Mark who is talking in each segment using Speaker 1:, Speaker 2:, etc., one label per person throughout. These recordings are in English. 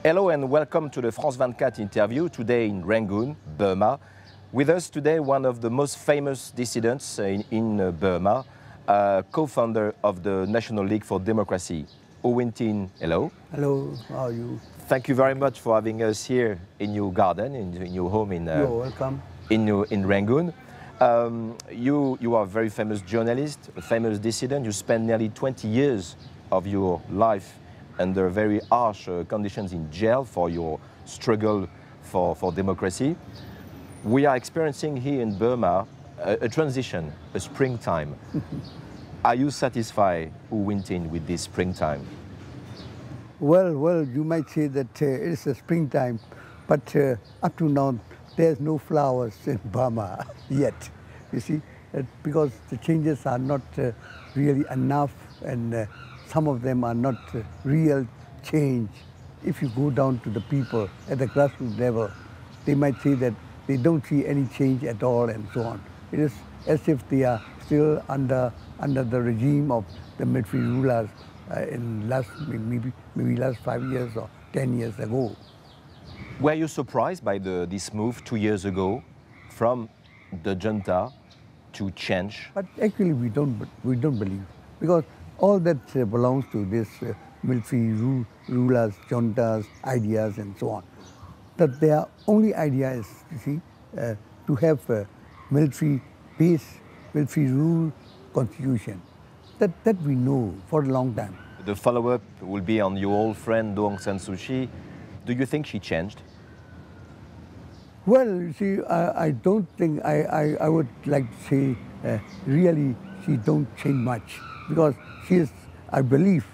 Speaker 1: Hello and welcome to the France 24 interview today in Rangoon, Burma. With us today, one of the most famous dissidents in Burma, co-founder of the National League for Democracy, U Win Tin. Hello.
Speaker 2: Hello, how are you?
Speaker 1: Thank you very much for having us here in your garden, in your home in
Speaker 2: You're welcome.
Speaker 1: in Rangoon. You are a very famous journalist, a famous dissident. You spent nearly 20 years of your life under very harsh conditions in jail for your struggle for democracy. We are experiencing here in Burma a transition, a springtime. Are you satisfied, U Win Tin, with this springtime?
Speaker 2: Well, you might say that it's a springtime, but up to now, there's no flowers in Burma yet, you see, because the changes are not really enough, and some of them are not real change. If you go down to the people at the grassroots level, they might say that they don't see any change at all and so on. It is as if they are still under the regime of the military rulers in maybe last 5 years or 10 years ago.
Speaker 1: Were you surprised by this move 2 years ago from the junta to change?
Speaker 2: But actually we don't believe, because all that belongs to this military rulers, juntas, ideas and so on. That their only idea is, you see, to have a military base, military rule constitution. That we know for a long time.
Speaker 1: The follow-up will be on your old friend Aung San Suu Kyi. Do you think she changed?
Speaker 2: Well, you see, I don't think, I would like to say, really she don't change much, because she is, I believe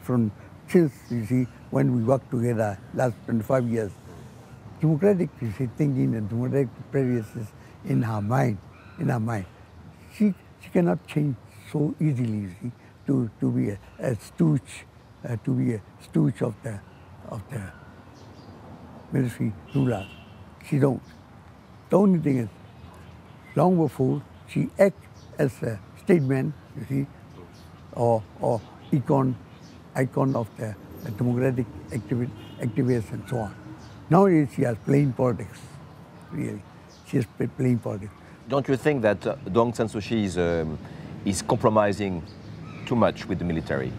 Speaker 2: from since, you see, when we worked together last 25 years, democratic, you see, thinking and democratic prejudices in her mind. She cannot change so easily, you see, to be a stooge of the military ruler. She don't. The only thing is, long before she act as a statesman, you see, or icon of the democratic activists and so on. Nowadays she has playing politics, really. She is playing politics.
Speaker 1: Don't you think that Aung San Suu Kyi is compromising too much with the military?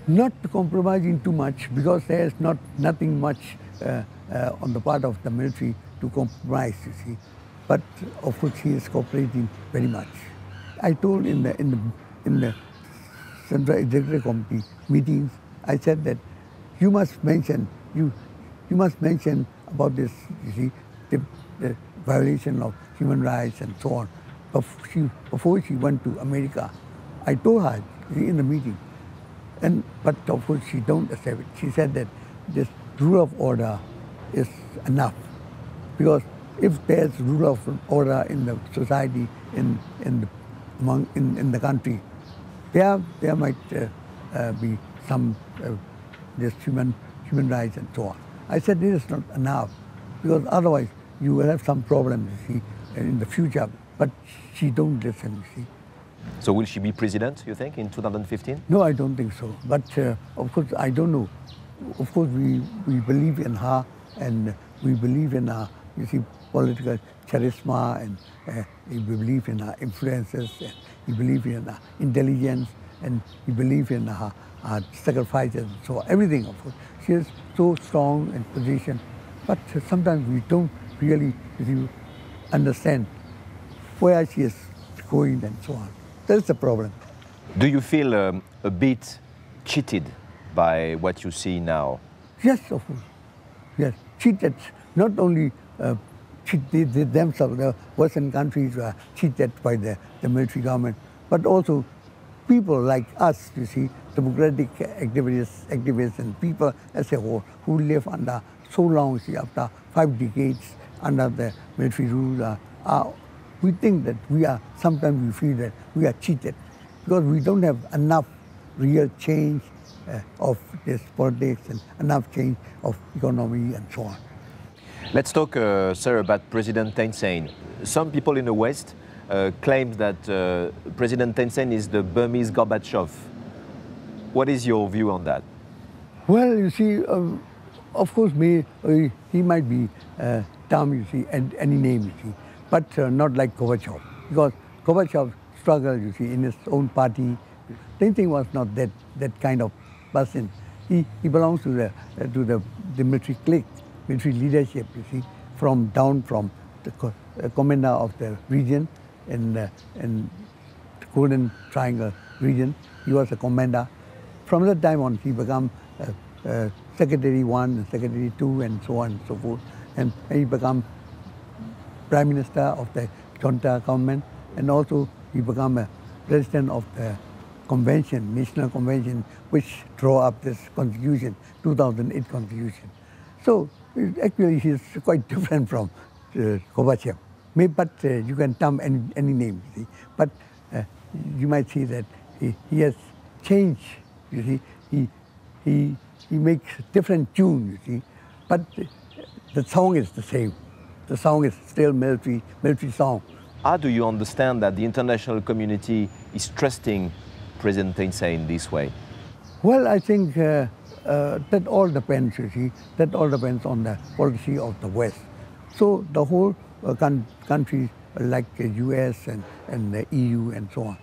Speaker 2: Not compromising too much, because there is nothing much on the part of the military to compromise, you see. But of course she is cooperating very much. I told in the Central Executive Committee meetings, I said that you must mention about this, you see, the violation of human rights and so on. Before she went to America, I told her in the meeting, but of course she don't accept it. She said that this rule of order is enough, because if there's rule of order in the society, in the country, there might be some this human rights and so on. I said this is not enough, because otherwise you will have some problems, you see, in the future. But she don't listen, you see.
Speaker 1: So will she be president, you think, in 2015?
Speaker 2: No, I don't think so. But of course, I don't know. Of course, we believe in her, and we believe in her, you see, political charisma, and we believe in her influences, and we believe in her intelligence, and we believe in her sacrifices. So everything, of course. She is so strong in position, but sometimes we don't really, you see, understand where she is going and so on. That's the problem.
Speaker 1: Do you feel a bit cheated by what you see now?
Speaker 2: Yes, of course. Yes, cheated. Not only cheated themselves, the Western countries were cheated by the military government, but also people like us, you see, democratic activists and people as a whole who live under so long, see, after 5 decades under the military rule, we think that sometimes we feel that we are cheated, because we don't have enough real change of this politics and enough change of economy and so on.
Speaker 1: Let's talk, sir, about President Thein Sein. Some people in the West claims that President Thein Sein is the Burmese Gorbachev. What is your view on that?
Speaker 2: Well, you see, of course, he might be termed, you see, any name, you see, but not like Gorbachev, because Gorbachev struggled, you see, in his own party. Thein Sein was not that kind of person. He belongs to the military clique, military leadership, you see, from the commander of the region in the Golden Triangle region. He was a commander. From that time on, he became Secretary 1 and Secretary 2 and so on and so forth. And he became Prime Minister of the junta government, and also he became a President of the Convention, National Convention, which drew up this Constitution, 2008 Constitution. So actually he's quite different from Gorbachev. But you can term any name, you see. But you might see that he has changed, you see. He makes different tune, you see. But the song is the same. The song is still military song.
Speaker 1: How do you understand that the international community is trusting President Thein Sein this way?
Speaker 2: Well, I think that all depends, you see. That all depends on the policy of the West. So the whole countries like the US and the EU and so on,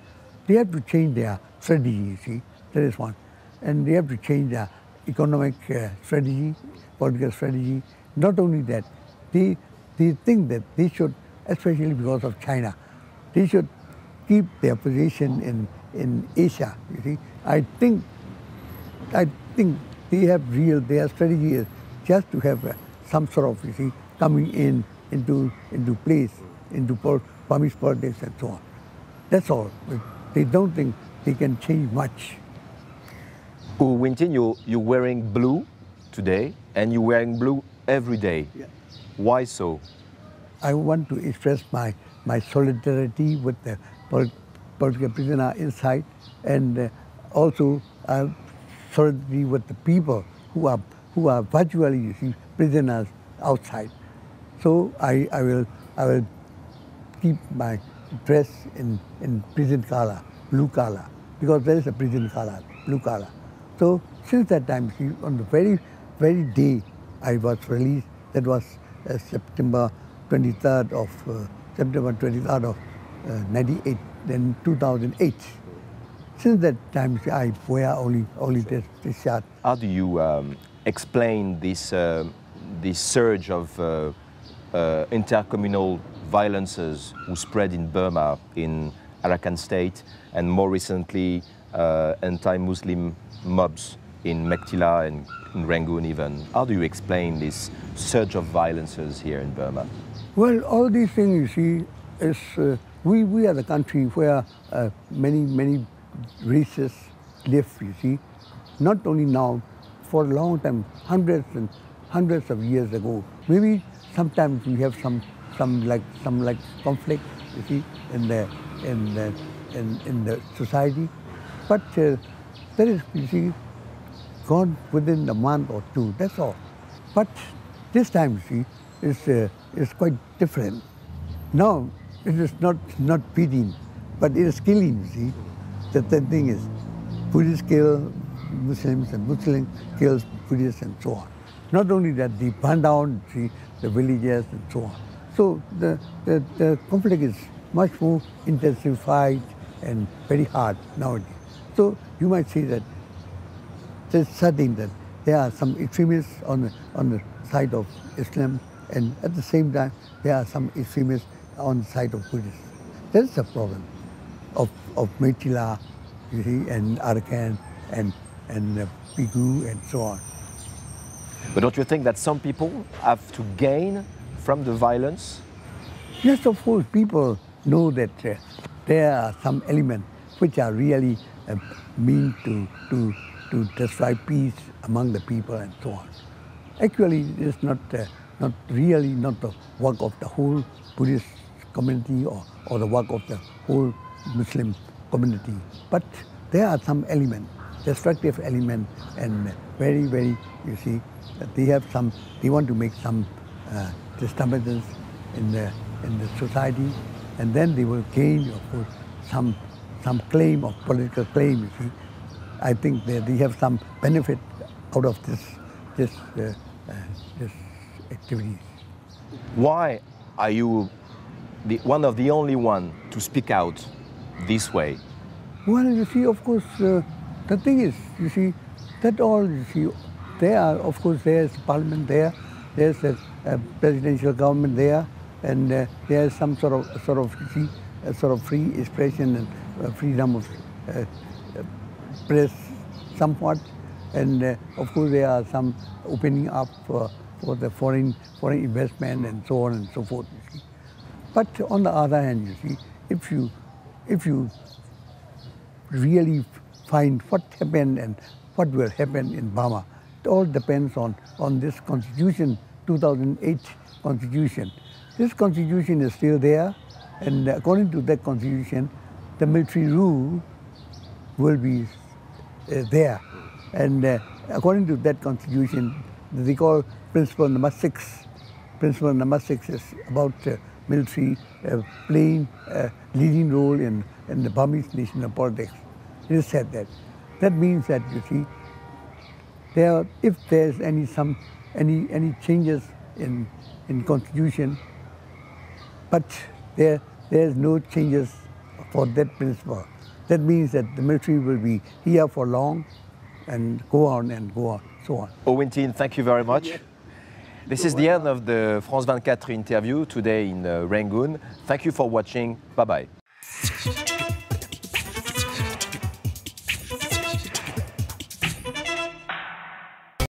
Speaker 2: they have to change their strategy, you see. That is one. And they have to change their economic strategy, political strategy. Not only that, they think that they should, especially because of China, they should keep their position in Asia, you see. I think they have their strategy is just to have some sort of, you see, coming into place, into Burmese politics and so on. That's all. They don't think they can change much.
Speaker 1: U Wintin, you're wearing blue today, and you're wearing blue every day.
Speaker 2: Yeah.
Speaker 1: Why so?
Speaker 2: I want to express my solidarity with the political prisoner inside, and also solidarity with the people who are virtually, you see, prisoners outside. So I will keep my dress in prison color, blue color, because there is a prison color, blue color. So since that time, see, on the very day I was released, that was September 23rd of 98, then 2008. Since that time, I wear only this shirt.
Speaker 1: How do you explain this surge of intercommunal violences who spread in Burma, in Arakan state, and more recently anti-Muslim mobs in Mektila and in Rangoon even? How do you explain this surge of violences here in Burma?
Speaker 2: Well, all these things, you see, is we are the country where many races live, you see. Not only now, for a long time, hundreds of years ago. Maybe sometimes we have some conflict, you see, in the society, but that is, you see, gone within a month or two. That's all. But this time, you see, is quite different. Now it is not beating, but it is killing. You see, the thing is, Buddhists kill Muslims and Muslims kill Buddhists and so on. Not only that, they burn down, see, the villages and so on. So the conflict is much more intensified and very hard nowadays. So you might see that there's certain that there are some extremists on the side of Islam, and at the same time there are some extremists on the side of Buddhists. That's the problem of Mektila, you see, and Arakan and Pigu and so on.
Speaker 1: But don't you think that some people have to gain from the violence?
Speaker 2: Yes, of course, people know that there are some elements which are really mean to destroy peace among the people and so on. Actually, it is not really the work of the whole Buddhist community or the work of the whole Muslim community. But there are some elements, destructive elements, and very, you see, they want to make some disturbances in the society, and then they will gain, of course, some claim of political claim. You see, I think that they have some benefit out of this activities.
Speaker 1: Why are you one of the only one to speak out this way?
Speaker 2: Well, you see, of course, the thing is, you see, that all, you see, there are, of course, there's parliament there, there's a presidential government there, and there's some sort of, you see, a sort of free expression and freedom of press somewhat, and of course there are some opening up for the foreign investment and so on and so forth, you see. But on the other hand, you see, if you really find what happened and what will happen in Burma, it all depends on this constitution, 2008 constitution. This constitution is still there, and according to that constitution, the military rule will be there. And according to that constitution, they call principle number 6. Principle number 6 is about military playing a leading role in the Burmese national politics. It is said that. That means that, you see, if there's any changes in constitution, but there's no changes for that principle. That means that the military will be here for long and go on and go on, so on.
Speaker 1: Owen Tin, thank you very much. This is the end of the France 24 interview today in Rangoon. Thank you for watching. Bye-bye.